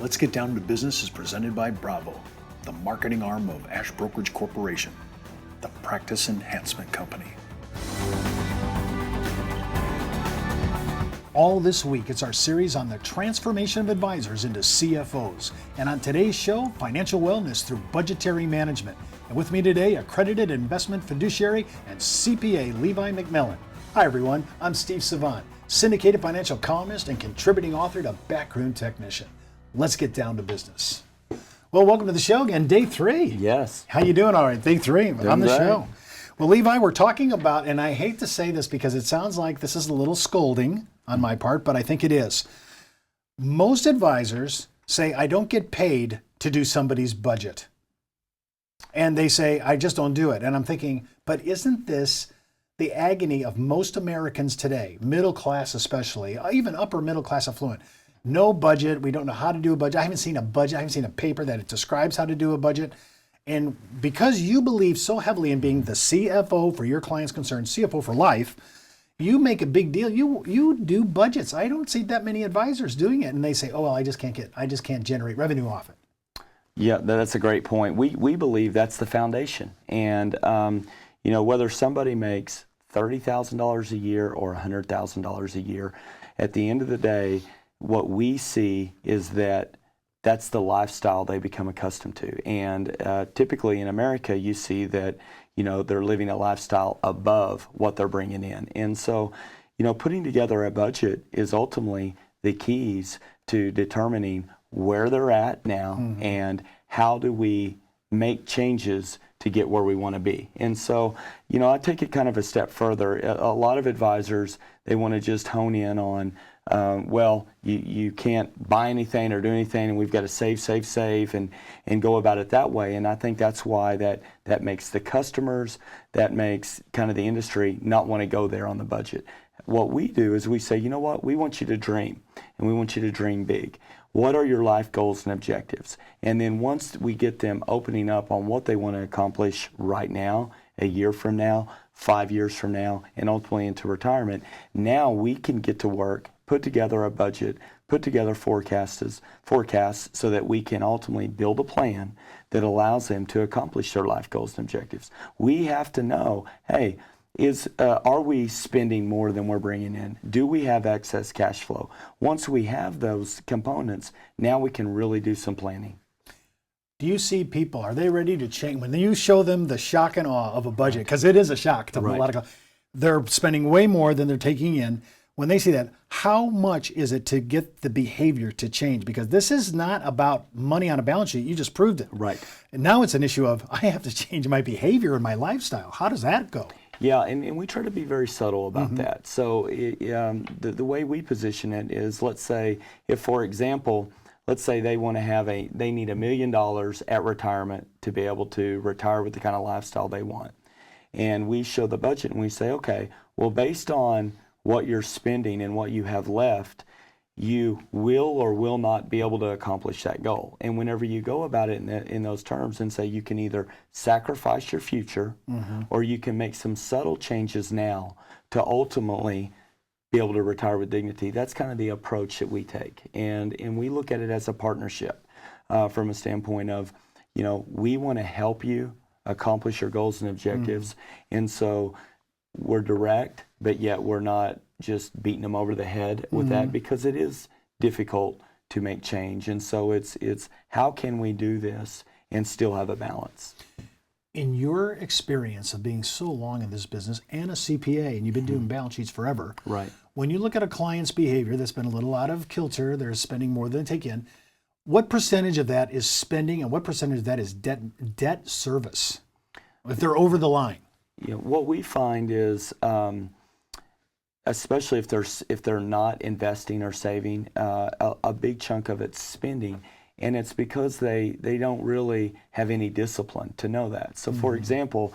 Let's Get Down to Business is presented by Bravo, the marketing arm of Ash Brokerage Corporation, the practice enhancement company. All this week, it's our series on the transformation of advisors into CFOs. And on today's show, financial wellness through budgetary management. And with me today, accredited investment fiduciary and CPA Levi McMillan. Hi everyone, I'm Steve Savant, syndicated financial columnist and contributing author to Backroom Technician. Let's get down to business. Well, welcome to the show again, day 3. Yes. How you doing? All right, day 3 on the great. show. Well, Levi, we're talking about, and I hate to say this because it sounds like this is a little scolding on my part, but I think it is. Most advisors say, I don't get paid to do somebody's budget. And they say, I just don't do it. And I'm thinking, but isn't this the agony of most Americans today, middle class especially, even upper middle class affluent? No budget. We don't know how to do a budget. I haven't seen a budget. I haven't seen a paper that it describes how to do a budget. And because you believe so heavily in being the CFO for your client's concern, CFO for life, you make a big deal. You do budgets. I don't see that many advisors doing it. And they say, oh, well, I just can't generate revenue off it. Yeah, that's a great point. We believe that's the foundation. And, whether somebody makes $30,000 a year or $100,000 a year, at the end of the day, what we see is that that's the lifestyle they become accustomed to. And typically in America, you see that, they're living a lifestyle above what they're bringing in. And so, putting together a budget is ultimately the keys to determining where they're at now and how do we make changes to get where we want to be. And so, I take it kind of a step further. A lot of advisors, they want to just hone in on, you can't buy anything or do anything, and we've got to save, and go about it that way. And I think that's why that makes the customers, that makes kind of the industry not want to go there on the budget. What we do is we say, we want you to dream, and we want you to dream big. What are your life goals and objectives? And then once we get them opening up on what they want to accomplish right now, a year from now, 5 years from now, and ultimately into retirement, now we can get to work, put together a budget, put together forecasts so that we can ultimately build a plan that allows them to accomplish their life goals and objectives. We have to know, hey, are we spending more than we're bringing in? Do we have excess cash flow? Once we have those components, now we can really do some planning. Do you see people, are they ready to change? When you show them the shock and awe of a budget, because it is a shock to a lot of, they're spending way more than they're taking in. When they see that, how much is it to get the behavior to change? Because this is not about money on a balance sheet. You just proved it. Right. And now it's an issue of, I have to change my behavior and my lifestyle. How does that go? Yeah, and we try to be very subtle about that. So the way we position it is, let's say, if, for example, let's say they want to they need $1 million at retirement to be able to retire with the kind of lifestyle they want. And we show the budget and we say, okay, well, based on what you're spending and what you have left, you will or will not be able to accomplish that goal. And whenever you go about it in those terms and say you can either sacrifice your future or you can make some subtle changes now to ultimately be able to retire with dignity, that's kind of the approach that we take. And we look at it as a partnership from a standpoint of, we want to help you accomplish your goals and objectives. And so we're direct, but yet we're not just beating them over the head with that, because it is difficult to make change. And so it's how can we do this and still have a balance? In your experience of being so long in this business and a CPA, and you've been doing balance sheets forever, right? When you look at a client's behavior that's been a little out of kilter, they're spending more than they take in, what percentage of that is spending and what percentage of that is debt service, if they're over the line? What we find is, especially if they're not investing or saving, a big chunk of it's spending, and it's because they don't really have any discipline to know that. So, for example,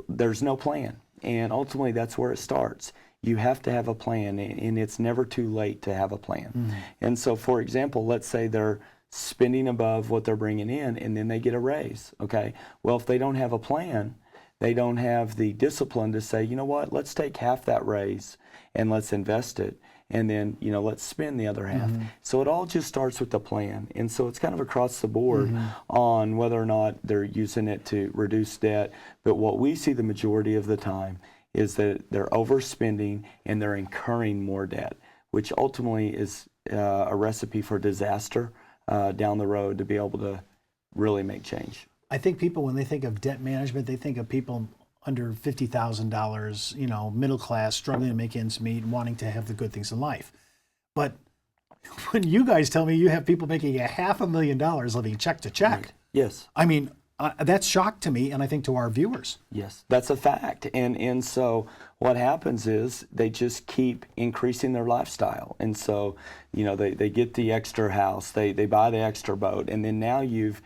there's no plan, and ultimately that's where it starts. You have to have a plan, and it's never too late to have a plan. And so, for example, let's say they're spending above what they're bringing in, and then they get a raise. Okay, well, if they don't have a plan, they don't have the discipline to say, let's take half that raise and let's invest it. and then, let's spend the other half. So it all just starts with the plan. And so it's kind of across the board on whether or not they're using it to reduce debt. But what we see the majority of the time is that they're overspending and they're incurring more debt, which ultimately is a recipe for disaster down the road to be able to really make change. I think people, when they think of debt management, they think of people under $50,000, middle class, struggling to make ends meet, wanting to have the good things in life. But when you guys tell me you have people making $500,000 living check to check, Right. Yes. I mean, that's shock to me, and I think to our viewers. Yes, that's a fact. And so what happens is they just keep increasing their lifestyle. And so, they get the extra house, they buy the extra boat, and then now you've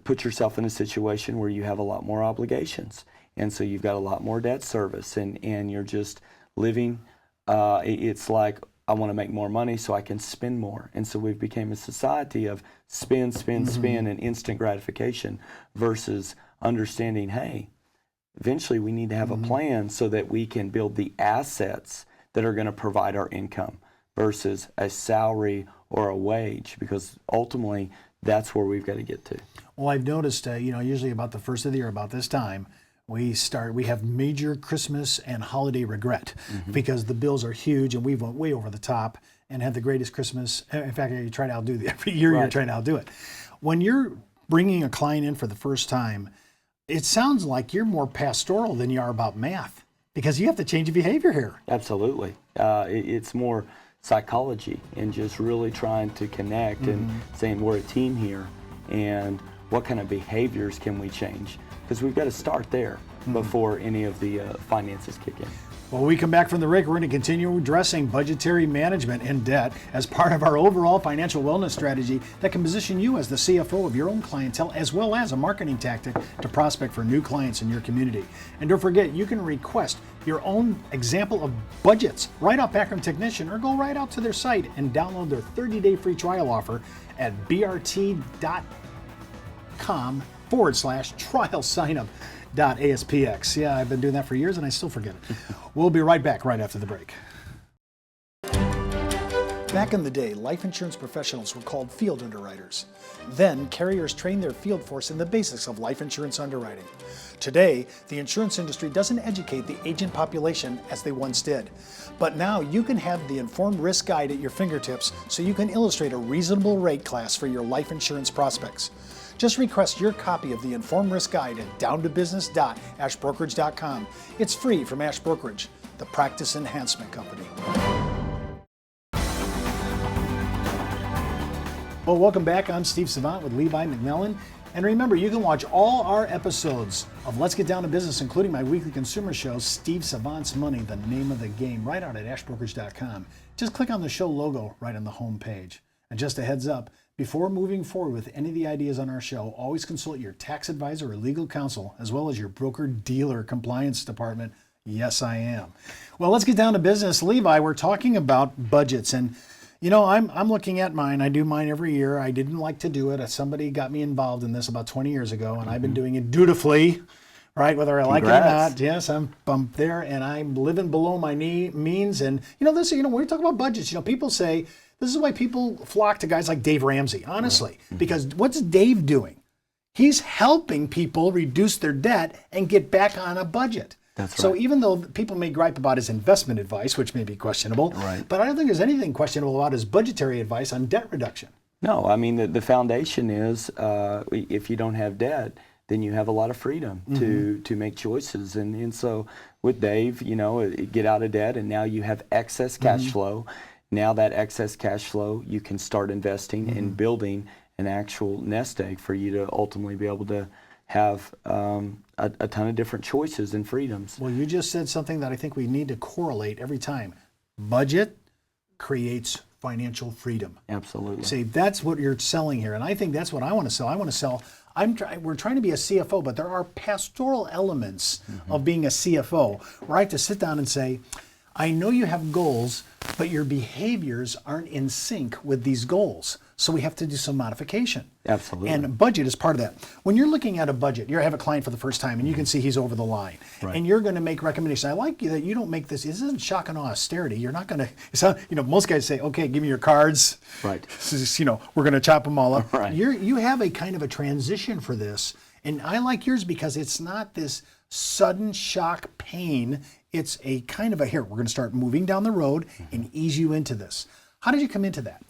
put yourself in a situation where you have a lot more obligations. And so you've got a lot more debt service, and you're just living, it's like, I want to make more money so I can spend more. And so we've become a society of spend, and instant gratification versus understanding, hey, eventually we need to have a plan so that we can build the assets that are going to provide our income versus a salary or a wage, because ultimately that's where we've got to get to. Well, I've noticed, usually about the first of the year, about this time, we have major Christmas and holiday regret because the bills are huge and we went way over the top and had the greatest Christmas. In fact, you try to outdo every year. You're trying to outdo it. When you're bringing a client in for the first time, it sounds like you're more pastoral than you are about math because you have to change your behavior here. Absolutely. It's more psychology and just really trying to connect and saying we're a team here and what kind of behaviors can we change? Because we've got to start there before any of the finances kick in. Well, when we come back from the break, we're going to continue addressing budgetary management and debt as part of our overall financial wellness strategy that can position you as the CFO of your own clientele, as well as a marketing tactic to prospect for new clients in your community. And don't forget, you can request your own example of budgets right off Backroom Technician, or go right out to their site and download their 30-day free trial offer at brt.com/trial signup. .aspx. Yeah, I've been doing that for years and I still forget it. We'll be right back right after the break. Back in the day, life insurance professionals were called field underwriters. Then, carriers trained their field force in the basics of life insurance underwriting. Today, the insurance industry doesn't educate the agent population as they once did. But now you can have the Informed Risk Guide at your fingertips so you can illustrate a reasonable rate class for your life insurance prospects. Just request your copy of the Informed Risk Guide at downtobusiness.ashbrokerage.com. It's free from Ash Brokerage, the practice enhancement company. Well, welcome back. I'm Steve Savant with Levi McMillan. And remember, you can watch all our episodes of Let's Get Down to Business, including my weekly consumer show, Steve Savant's Money, the name of the game, right out at ashbrokerage.com. Just click on the show logo right on the home page. And just a heads up, before moving forward with any of the ideas on our show, always consult your tax advisor or legal counsel, as well as your broker-dealer compliance department. Yes, I am. Well, let's get down to business. Levi, we're talking about budgets. And, I'm looking at mine. I do mine every year. I didn't like to do it. Somebody got me involved in this about 20 years ago, and I've been doing it dutifully, right? Whether I like it or not. Yes, I'm there, and I'm living below my means. And, when we talk about budgets, people say, this is why people flock to guys like Dave Ramsey, honestly, because what's Dave doing? He's helping people reduce their debt and get back on a budget. That's right. So even though people may gripe about his investment advice, which may be questionable, but I don't think there's anything questionable about his budgetary advice on debt reduction. No, I mean, the foundation is if you don't have debt, then you have a lot of freedom to make choices. And so with Dave, get out of debt, and now you have excess cash flow. Now that excess cash flow, you can start investing and building an actual nest egg for you to ultimately be able to have a ton of different choices and freedoms. Well, you just said something that I think we need to correlate every time. Budget creates financial freedom. Absolutely. See, that's what you're selling here, and I think that's what I want to sell. I want to sell. We're trying to be a CFO, but there are pastoral elements of being a CFO where I have to sit down and say, I know you have goals, but your behaviors aren't in sync with these goals. so we have to do some modification. Absolutely. And budget is part of that. When you're looking at a budget, you have a client for the first time and you can see he's over the line. Right. And you're going to make recommendations. I like that you don't make this isn't shock and awe austerity. You're not going to, most guys say, okay, give me your cards. Right. We're going to chop them all up. Right. You have a kind of a transition for this. And I like yours because it's not this sudden shock pain. It's a kind of we're going to start moving down the road and ease you into this. How did you come into that?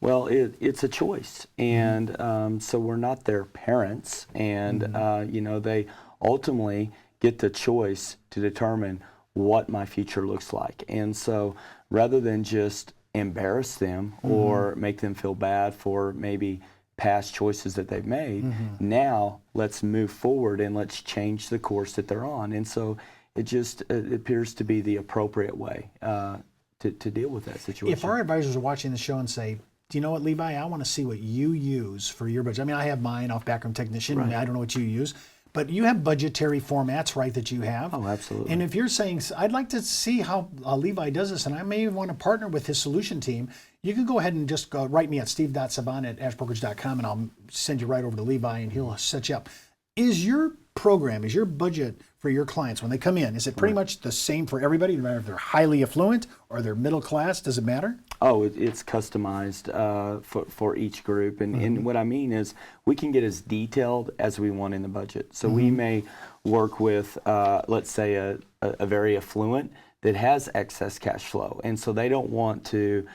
Well, it's a choice, and so we're not their parents, and they ultimately get the choice to determine what my future looks like. And so rather than just embarrass them or make them feel bad for maybe past choices that they've made, now let's move forward and let's change the course that they're on. And so it appears to be the appropriate way to deal with that situation. If our advisors are watching the show and say, do you know what, Levi, I want to see what you use for your budget. I mean, I have mine off backroom technician. Right. I don't know what you use, but you have budgetary formats, right, that you have. Oh, absolutely. And if you're saying, I'd like to see how Levi does this, and I may want to partner with his solution team, you can go ahead and just write me at steve.savant@ashbrokerage.com, and I'll send you right over to Levi, and he'll set you up. Is your program, is your budget for your clients when they come in, is it pretty much the same for everybody, no matter if they're highly affluent or they're middle class? Does it matter? Oh, it's customized for each group. And what I mean is we can get as detailed as we want in the budget. So we may work with, let's say, a very affluent that has excess cash flow. And so they don't want to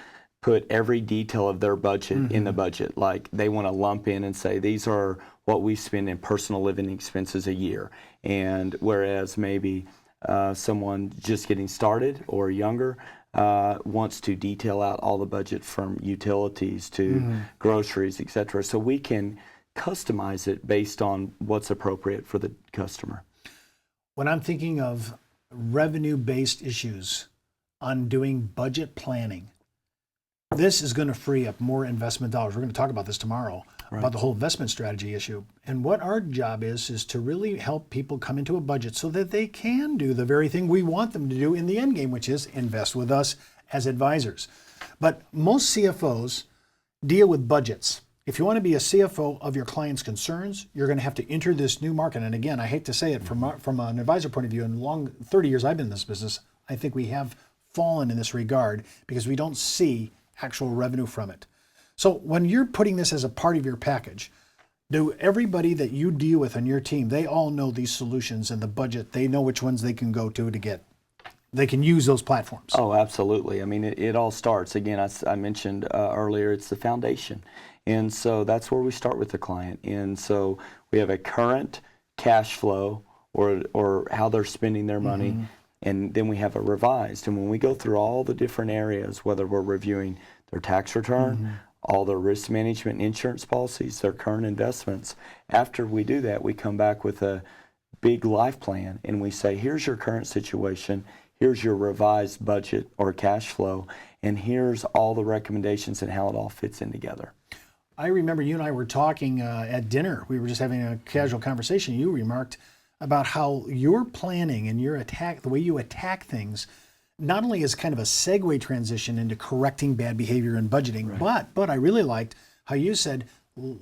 put every detail of their budget in the budget. Like they want to lump in and say, these are what we spend in personal living expenses a year. And whereas maybe someone just getting started or younger wants to detail out all the budget from utilities to groceries, et cetera. So we can customize it based on what's appropriate for the customer. When I'm thinking of revenue-based issues on doing budget planning, this is going to free up more investment dollars. We're going to talk about this tomorrow, about the whole investment strategy issue. And what our job is to really help people come into a budget so that they can do the very thing we want them to do in the end game, which is invest with us as advisors. But most CFOs deal with budgets. If you want to be a CFO of your clients' concerns, you're going to have to enter this new market. And again, I hate to say it from an advisor point of view, in 30 years I've been in this business, I think we have fallen in this regard because we don't see actual revenue from it. So when you're putting this as a part of your package, do everybody that you deal with on your team, they all know these solutions and the budget, they know which ones they can go to get, they can use those platforms? Oh, absolutely. I mean, it all starts, again, I mentioned earlier, it's the foundation. And so that's where we start with the client. And so we have a current cash flow or how they're spending their money. And then we have a revised. And when we go through all the different areas, whether we're reviewing their tax return, all their risk management, insurance policies, their current investments, after we do that, we come back with a big life plan and we say, here's your current situation, here's your revised budget or cash flow, and here's all the recommendations and how it all fits in together. I remember you and I were talking at dinner. We were just having a casual conversation. You remarked about how your planning and your attack, the way you attack things, not only is kind of a segue transition into correcting bad behavior and budgeting, but I really liked how you said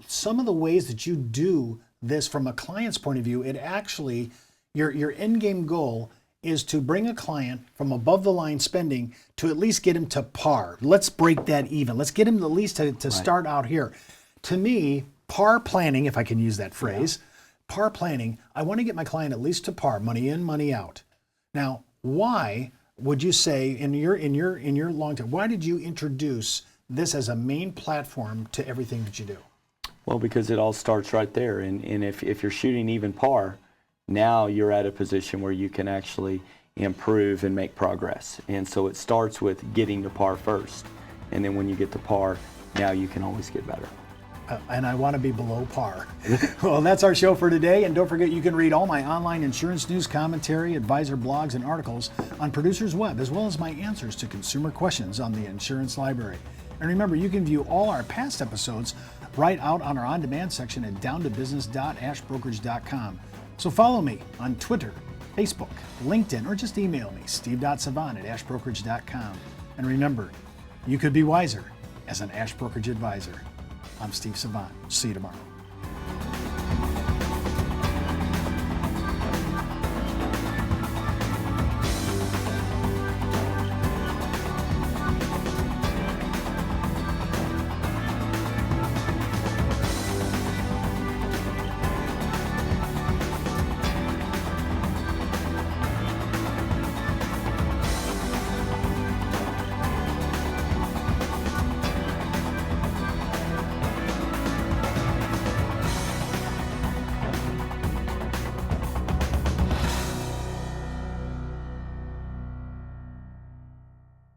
some of the ways that you do this from a client's point of view, it actually, your end game goal is to bring a client from above the line spending to at least get him to par. Let's break that even. Let's get him at least to start out here. To me, par planning, if I can use that phrase, par planning, I want to get my client at least to par, money in, money out. Now, why would you say in your long term, why did you introduce this as a main platform to everything that you do? Well, because it all starts right there. And if you're shooting even par, now you're at a position where you can actually improve and make progress. And so it starts with getting to par first. And then when you get to par, now you can always get better. And I want to be below par. Well, that's our show for today. And don't forget, you can read all my online insurance news, commentary, advisor blogs, and articles on Producer's Web, as well as my answers to consumer questions on the Insurance Library. And remember, you can view all our past episodes right out on our on-demand section at downtobusiness.ashbrokerage.com. So follow me on Twitter, Facebook, LinkedIn, or just email me, steve.savant@ashbrokerage.com. And remember, you could be wiser as an Ash Brokerage advisor. I'm Steve Savant. See you tomorrow.